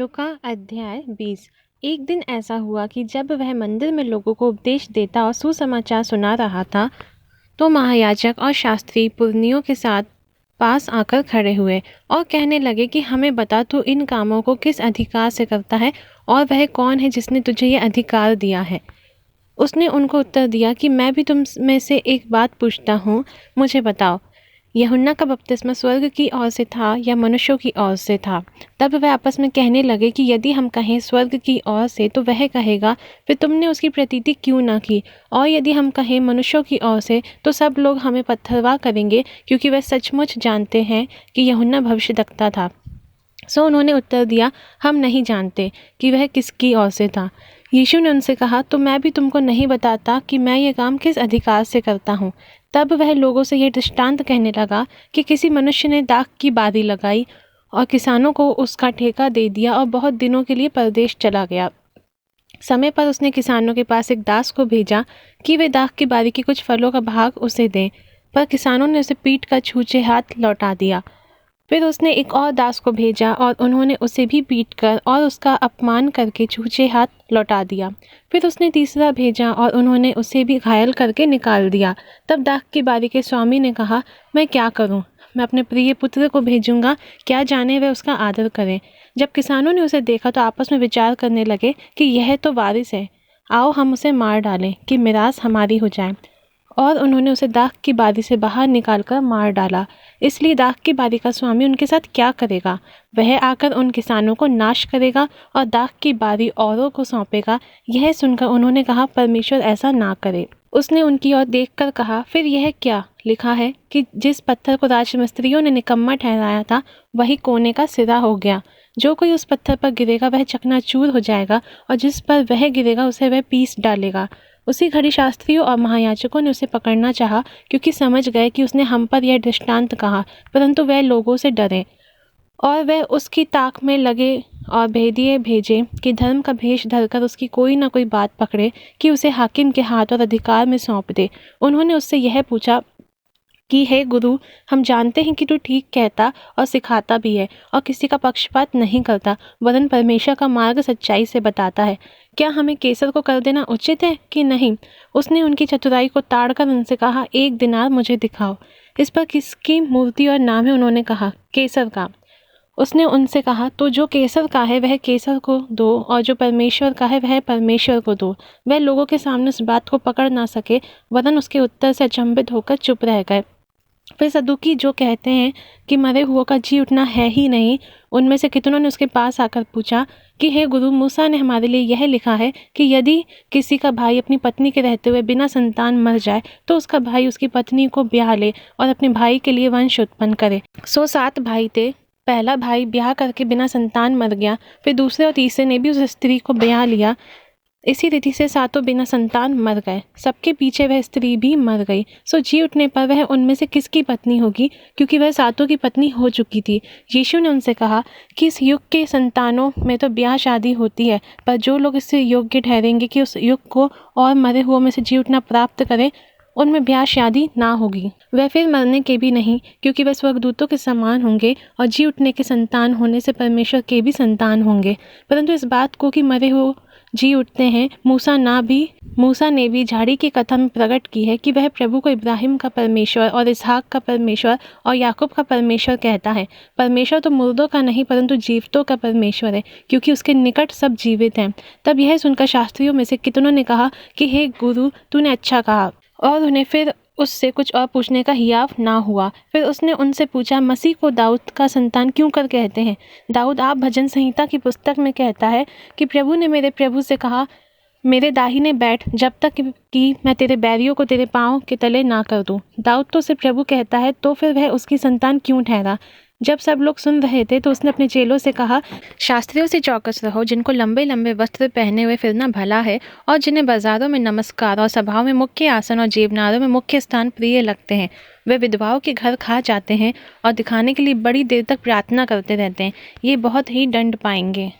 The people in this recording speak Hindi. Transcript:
लूका अध्याय 20। एक दिन ऐसा हुआ कि जब वह मंदिर में लोगों को उपदेश देता और सुसमाचार सुना रहा था, तो महायाजक और शास्त्री पुरनियों के साथ पास आकर खड़े हुए और कहने लगे कि हमें बता, तू इन कामों को किस अधिकार से करता है और वह कौन है जिसने तुझे ये अधिकार दिया है। उसने उनको उत्तर दिया कि मैं भी तुम में से एक बात पूछता हूँ, मुझे बताओ, यूहन्ना का बपतिस्मा स्वर्ग की ओर से था या मनुष्यों की ओर से था? तब वह आपस में कहने लगे कि यदि हम कहें स्वर्ग की ओर से, तो वह कहेगा, फिर तुमने उसकी प्रतीति क्यों ना की? और यदि हम कहें मनुष्यों की ओर से, तो सब लोग हमें पत्थरवाह करेंगे, क्योंकि वह सचमुच जानते हैं कि यूहन्ना भविष्यद्वक्ता था। सो उन्होंने उत्तर दिया, हम नहीं जानते कि वह किसकी ओर से था। यीशु ने उनसे कहा, तो मैं भी तुमको नहीं बताता कि मैं ये काम किस अधिकार से करता हूँ। तब वह लोगों से यह दृष्टांत कहने लगा कि किसी मनुष्य ने दाख की बारी लगाई और किसानों को उसका ठेका दे दिया और बहुत दिनों के लिए परदेश चला गया। समय पर उसने किसानों के पास एक दास को भेजा कि वे दाख की बारी के कुछ फलों का भाग उसे दें, पर किसानों ने उसे पीट कर छूछे हाथ लौटा दिया। फिर उसने एक और दास को भेजा और उन्होंने उसे भी पीटकर और उसका अपमान करके छूछे हाथ लौटा दिया। फिर उसने तीसरा भेजा और उन्होंने उसे भी घायल करके निकाल दिया। तब दाख की बारी के स्वामी ने कहा, मैं क्या करूं? मैं अपने प्रिय पुत्र को भेजूंगा, क्या जाने वह उसका आदर करें। जब किसानों ने उसे देखा तो आपस में विचार करने लगे कि यह तो वारिस है, आओ हम उसे मार डालें कि मिरास हमारी हो जाए। और उन्होंने उसे दाख की बारी से बाहर निकालकर मार डाला। इसलिए दाख की बारी का स्वामी उनके साथ क्या करेगा? वह आकर उन किसानों को नाश करेगा और दाख की बारी औरों को सौंपेगा। यह सुनकर उन्होंने कहा, परमेश्वर ऐसा ना करे। उसने उनकी ओर देखकर कहा, फिर यह क्या लिखा है कि जिस पत्थर को राजमिस्त्रियों ने निकम्मा ठहराया था, वही कोने का सिरा हो गया। जो कोई उस पत्थर पर गिरेगा वह चकनाचूर हो जाएगा, और जिस पर वह गिरेगा उसे वह पीस डालेगा। उसी घड़ी शास्त्रियों और महायाजकों ने उसे पकड़ना चाहा, क्योंकि समझ गए कि उसने हम पर यह दृष्टांत कहा, परंतु वह लोगों से डरे और वह उसकी ताक में लगे और भेदिए भेजे कि धर्म का भेष धरकर उसकी कोई ना कोई बात पकड़े कि उसे हाकिम के हाथ और अधिकार में सौंप दे। उन्होंने उससे यह पूछा कि हे गुरु, हम जानते हैं कि तू ठीक कहता और सिखाता भी है और किसी का पक्षपात नहीं करता, वरन परमेश्वर का मार्ग सच्चाई से बताता है। क्या हमें केसर को कर देना उचित है कि नहीं? उसने उनकी चतुराई को ताड़कर उनसे कहा, 1 दिनार मुझे दिखाओ। इस पर किसकी मूर्ति और नाम है? उन्होंने कहा, केसर का। उसने उनसे कहा, तो जो केसर का है वह केसर को दो, और जो परमेश्वर का है वह परमेश्वर को दो। वह लोगों के सामने उस बात को पकड़ ना सके, वरन उसके उत्तर से अचंभित होकर चुप रह गए। फिर सदूकी, जो कहते हैं कि मरे हुओं का जी उठना है ही नहीं, उनमें से कितनों ने उसके पास आकर पूछा कि हे गुरु, मूसा ने हमारे लिए यह लिखा है कि यदि किसी का भाई अपनी पत्नी के रहते हुए बिना संतान मर जाए, तो उसका भाई उसकी पत्नी को ब्याह ले और अपने भाई के लिए वंश उत्पन्न करे। 7 भाई थे। पहला भाई ब्याह करके बिना संतान मर गया, फिर दूसरे और तीसरे ने भी उस स्त्री को ब्याह लिया। इसी रीति से 7 बिना संतान मर गए। सबके पीछे वह स्त्री भी मर गई। सो जी उठने पर वह उनमें से किसकी पत्नी होगी, क्योंकि वह 7 की पत्नी हो चुकी थी। यीशु ने उनसे कहा कि इस युग के संतानों में तो ब्याह शादी होती है, पर जो लोग इससे योग्य ठहरेंगे कि उस युग को और मरे हुओं में से जी उठना प्राप्त करें, उनमें ब्याह शादी ना होगी। वह फिर मरने के भी नहीं, क्योंकि वह स्वर्गदूतों के समान होंगे, और जी उठने के संतान होने से परमेश्वर के भी संतान होंगे। परंतु इस बात को कि मरे हुए जी उठते हैं, मूसा ने भी झाड़ी की कथा में प्रकट की है कि वह प्रभु को इब्राहिम का परमेश्वर और इसहाक का परमेश्वर और याकूब का परमेश्वर कहता है। परमेश्वर तो मुर्दों का नहीं, परंतु जीवितों का परमेश्वर है, क्योंकि उसके निकट सब जीवित हैं। तब यह सुनकर शास्त्रियों में से कितनों ने कहा कि हे गुरु, तूने अच्छा कहा, और उन्हें फिर उससे कुछ और पूछने का हियाव ना हुआ। फिर उसने उनसे पूछा, मसीह को दाऊद का संतान क्यों कर कहते हैं? दाऊद आप भजन संहिता की पुस्तक में कहता है कि प्रभु ने मेरे प्रभु से कहा, मेरे दाहिने बैठ, जब तक कि मैं तेरे बैरियों को तेरे पाँव के तले ना कर दूं। दाऊद तो उसे प्रभु कहता है, तो फिर वह उसकी संतान क्यों ठहरा? जब सब लोग सुन रहे थे तो उसने अपने चेलों से कहा, शास्त्रियों से चौकस रहो, जिनको लंबे लंबे वस्त्र पहने हुए फिरना भला है, और जिन्हें बाजारों में नमस्कार और सभाओं में मुख्य आसन और जेबनारों में मुख्य स्थान प्रिय लगते हैं। वे विधवाओं के घर खा जाते हैं और दिखाने के लिए बड़ी देर तक प्रार्थना करते रहते हैं। ये बहुत ही दंड पाएंगे।